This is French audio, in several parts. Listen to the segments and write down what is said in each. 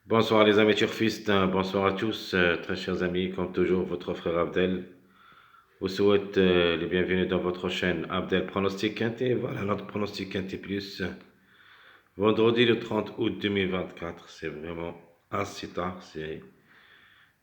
Bonsoir les amis turfistes, bonsoir à tous, très chers amis, comme toujours votre frère Abdel vous souhaite les bienvenus dans votre chaîne Abdel Pronostic Quintet. Voilà notre pronostic Quintet Plus. Vendredi le 30 août 2024, c'est vraiment assez tard, c'est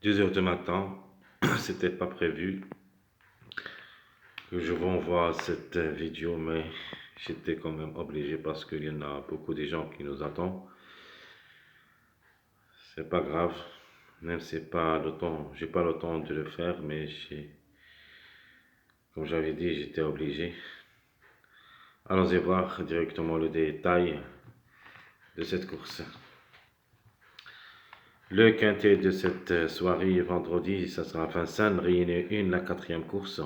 2 heures du matin, c'était pas prévu que je vous envoie cette vidéo, mais j'étais quand même obligé parce qu'il y en a beaucoup de gens qui nous attendent. C'est pas grave, même si c'est pas le temps, j'ai pas le temps de le faire, mais comme j'avais dit, j'étais obligé. Allons-y voir directement le détail de cette course. Le quintet de cette soirée vendredi, ça sera Vincennes, Réunion 1, la quatrième course.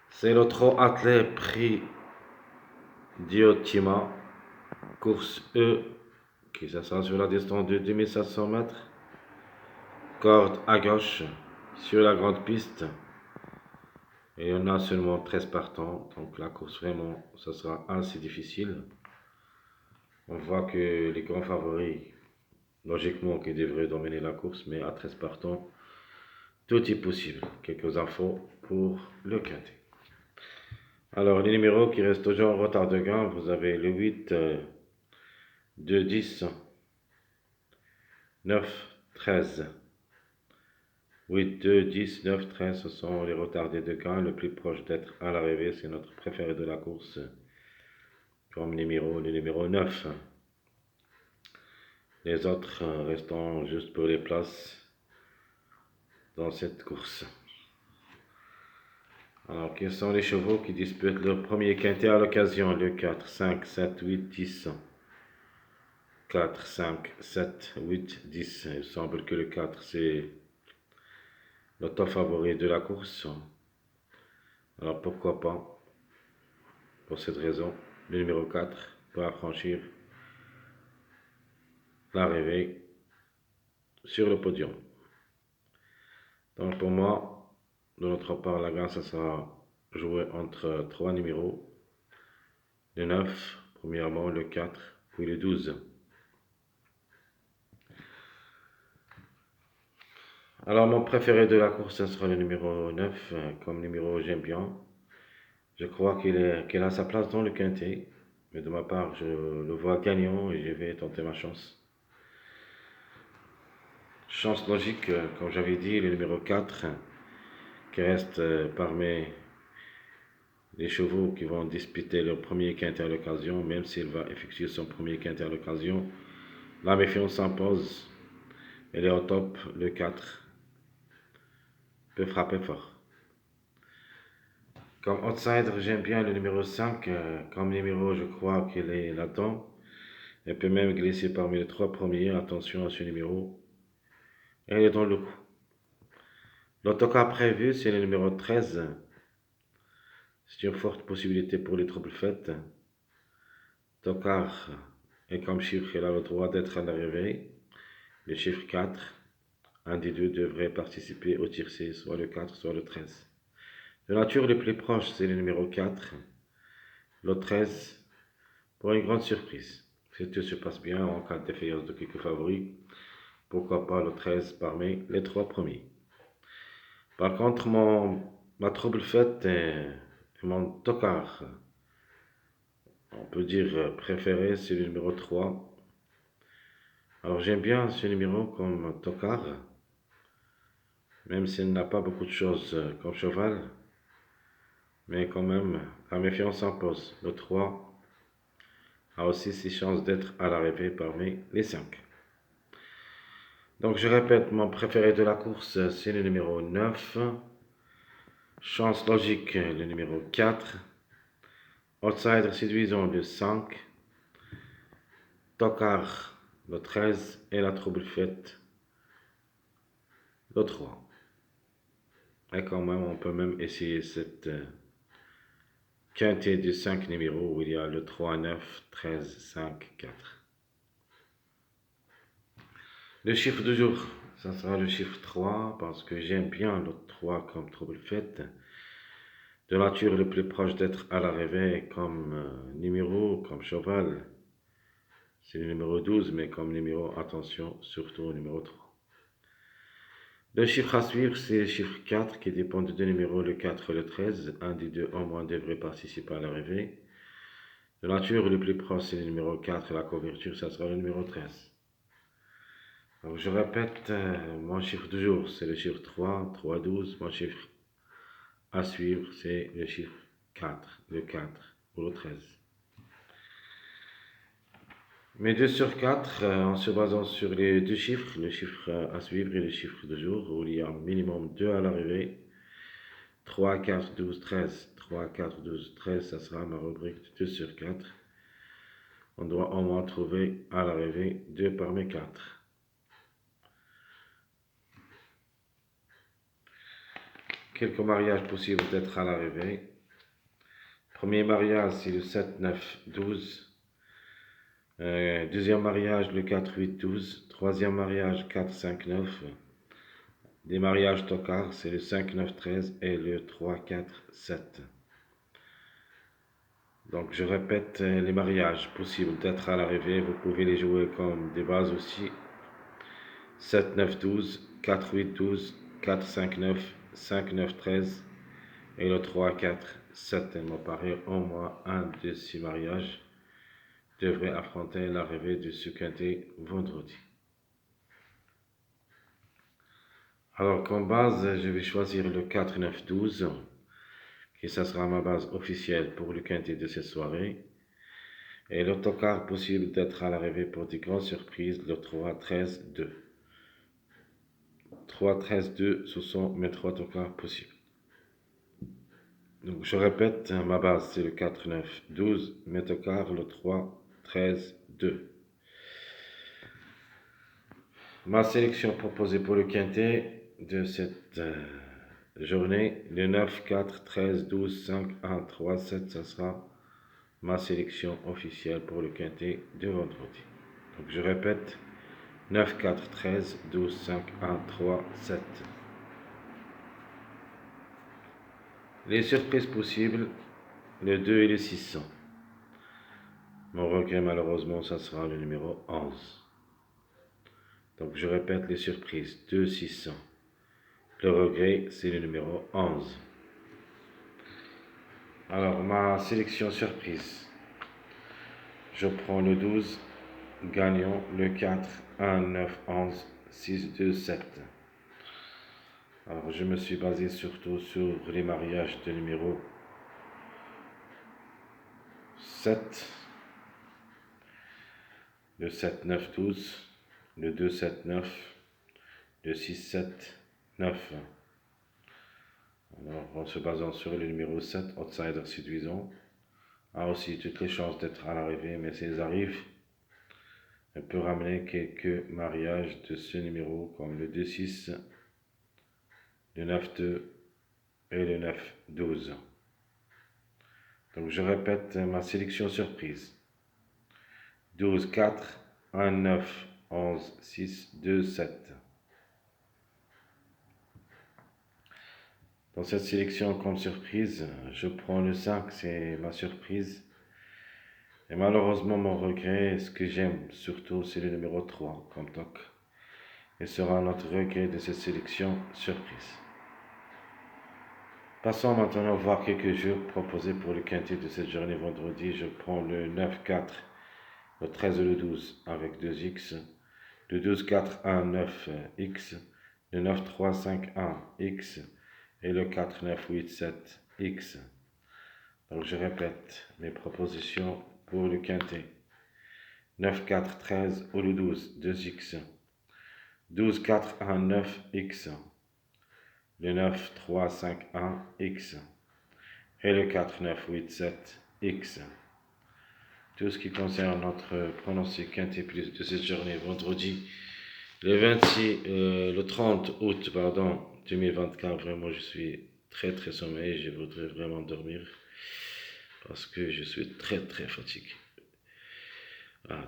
C'est le trot attelé prix Diotima, course E, qui ça sera sur la distance de 2700 mètres. Corde à gauche, sur la grande piste. Et on a seulement 13 partants, donc la course vraiment, ça sera assez difficile. On voit que les grands favoris, logiquement, qui devraient dominer la course, mais à 13 partants, tout est possible. Quelques infos pour le quintet. Alors, les numéros qui restent toujours en retard de gain, vous avez le 8, 2, 10, 9, 13. 8, 2, 10, 9, 13, ce sont les retardés de gain. Le plus proche d'être à l'arrivée, c'est notre préféré de la course, comme numéro, le numéro 9. Les autres restant juste pour les places dans cette course. Alors, quels sont les chevaux qui disputent leur premier quintet à l'occasion? Le 4, 5, 7, 8, 10. 4, 5, 7, 8, 10. Il semble que le 4, c'est le top favori de la course. Alors, pourquoi pas, pour cette raison, le numéro 4 peut franchir l'arrivée sur le podium. Donc, pour moi, de notre part, la gagne, ça sera joué entre 3 numéros. Le 9, premièrement, le 4, puis le 12. Alors, mon préféré de la course, ce sera le numéro 9. Comme numéro, j'aime bien. Je crois qu'il a sa place dans le quintet. Mais de ma part, je le vois gagnant et je vais tenter ma chance. Chance logique, comme j'avais dit, le numéro 4, qui reste parmi les chevaux qui vont disputer leur premier quintet à l'occasion, même s'il va effectuer son premier quintet à l'occasion. La méfiance s'impose. Elle est au top, le 4 peut frapper fort. Comme outsider, j'aime bien le numéro 5. Comme numéro, je crois qu'il est là-dedans. Elle peut même glisser parmi les 3 premiers. Attention à ce numéro. Elle est dans le coup. L'autocar prévu, c'est le numéro 13. C'est une forte possibilité pour les troubles faites. Tokar est comme chiffre, il a le droit d'être à l'arrivée. Le chiffre 4. Un des deux devrait participer au tir C, soit le 4, soit le 13. De nature le plus proche, c'est le numéro 4. Le 13, pour une grande surprise. Si tout se passe bien en cas de défaillance de quelques favoris, pourquoi pas le 13 parmi les 3 premiers. Par contre, ma trouble faite est mon tocard. On peut dire préféré, c'est le numéro 3. Alors j'aime bien ce numéro comme tocard, même s'il n'a pas beaucoup de choses comme cheval, mais quand même, la méfiance s'impose. Le 3 a aussi ses chances d'être à l'arrivée parmi les 5. Donc je répète, mon préféré de la course, c'est le numéro 9. Chance logique, le numéro 4. Outsider séduisant, le 5. Tocard, le 13. Et la trouble faite, le 3. Et quand même, on peut même essayer cette quintée de 5 numéros où il y a le 3, 9, 13, 5, 4. Le chiffre du jour, ça sera le chiffre 3 parce que j'aime bien le 3 comme trouble faite. De nature le plus proche d'être à l'arrivée comme numéro, comme cheval. c'est le numéro 12, mais comme numéro, attention, surtout au numéro 3. Le chiffre à suivre, c'est le chiffre 4 qui dépend de deux numéros, le 4 et le 13. Un des deux au moins devrait participer à l'arrivée. De nature, le plus proche, c'est le numéro 4 et la couverture, ça sera le numéro 13. Donc, je répète, mon chiffre du jour, c'est le chiffre 3, 3, 12. Mon chiffre à suivre, c'est le chiffre 4, le 4 ou le 13. Mais 2 sur 4, en se basant sur les deux chiffres, le chiffre à suivre et le chiffre du jour, où il y a minimum 2 à l'arrivée. 3, 4, 12, 13. 3, 4, 12, 13, ça sera ma rubrique de 2 sur 4. On doit au moins trouver à l'arrivée 2 parmi 4. Quelques mariages possibles d'être à l'arrivée. Premier mariage, c'est le 7, 9, 12. Deuxième mariage, le 4, 8, 12. Troisième mariage, 4, 5, 9. Des mariages tocards, c'est le 5, 9, 13 et le 3, 4, 7. Donc je répète les mariages possibles d'être à l'arrivée. Vous pouvez les jouer comme des bases aussi. 7, 9, 12, 4, 8, 12, 4, 5, 9, 5, 9, 13 et le 3, 4, 7. Il m'apparaît au moins un de ces mariages devrait affronter l'arrivée de ce quintet vendredi. Alors comme base, je vais choisir le 4, 9, 12, qui ça sera ma base officielle pour le quintet de cette soirée. Et l'autocar possible d'être à l'arrivée pour des grandes surprises, le 3, 13, 2. 3, 13, 2, ce sont mes trois autocars possibles. Donc je répète, ma base c'est le 4, 9, 12, mes autocars, le 3, 13, 2. Ma sélection proposée pour le quintet de cette journée, le 9, 4, 13, 12, 5, 1, 3, 7, ça sera ma sélection officielle pour le quintet de vendredi. Donc je répète, 9, 4, 13, 12, 5, 1, 3, 7. Les surprises possibles, le 2 et le 600. Mon regret, malheureusement, ça sera le numéro 11. Donc, je répète les surprises, 2, 600. Le regret, c'est le numéro 11. Alors, ma sélection surprise. Je prends le 12, gagnant, le 4, 1, 9, 11, 6, 2, 7. Alors, je me suis basé surtout sur les mariages de numéro 7, le 7, 9, 12, le 2, 7, 9, le 6, 7, 9. Alors, en se basant sur le numéro 7, outsider séduisant, a aussi toutes les chances d'être à l'arrivée, mais s'ils arrivent, elle peut ramener quelques mariages de ce numéro, comme le 2, 6, le 9, 2 et le 9, 12. Donc, je répète ma sélection surprise. 12, 4, 1, 9, 11, 6, 2, 7. Dans cette sélection comme surprise, je prends le 5, c'est ma surprise. Et malheureusement, mon regret, ce que j'aime surtout, c'est le numéro 3 comme toc. Et sera notre regret de cette sélection surprise. Passons maintenant voir quelques jeux proposés pour le quintet de cette journée vendredi. Je prends le 9, 4, le 13 et le 12 avec 2x, le 12, 4, 1, 9, x, le 9, 3, 5, 1, x, et le 4, 9, 8, 7, x. Donc je répète mes propositions pour le quintet. 9, 4, 13 ou le 12, 2x. 12, 4, 1, 9, x. Le 9, 3, 5, 1, x. Et le 4, 9, 8, 7, x. Tout ce qui concerne notre pronostic quintet plus de cette journée vendredi, le 30 août, 2024, vraiment je suis très sommeillé, je voudrais vraiment dormir parce que je suis très fatigué.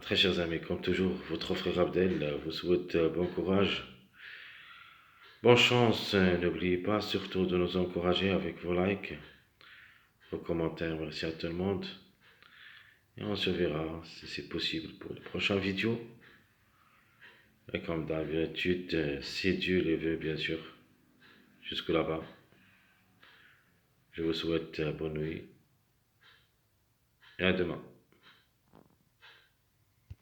Très chers amis, comme toujours, votre frère Abdel vous souhaite bon courage, bonne chance. N'oubliez pas surtout de nous encourager avec vos likes, vos commentaires. Merci à tout le monde. Et on se verra si c'est possible pour les prochaines vidéos. Et comme d'habitude, si Dieu le veut, bien sûr, jusque là-bas. Je vous souhaite bonne nuit et à demain.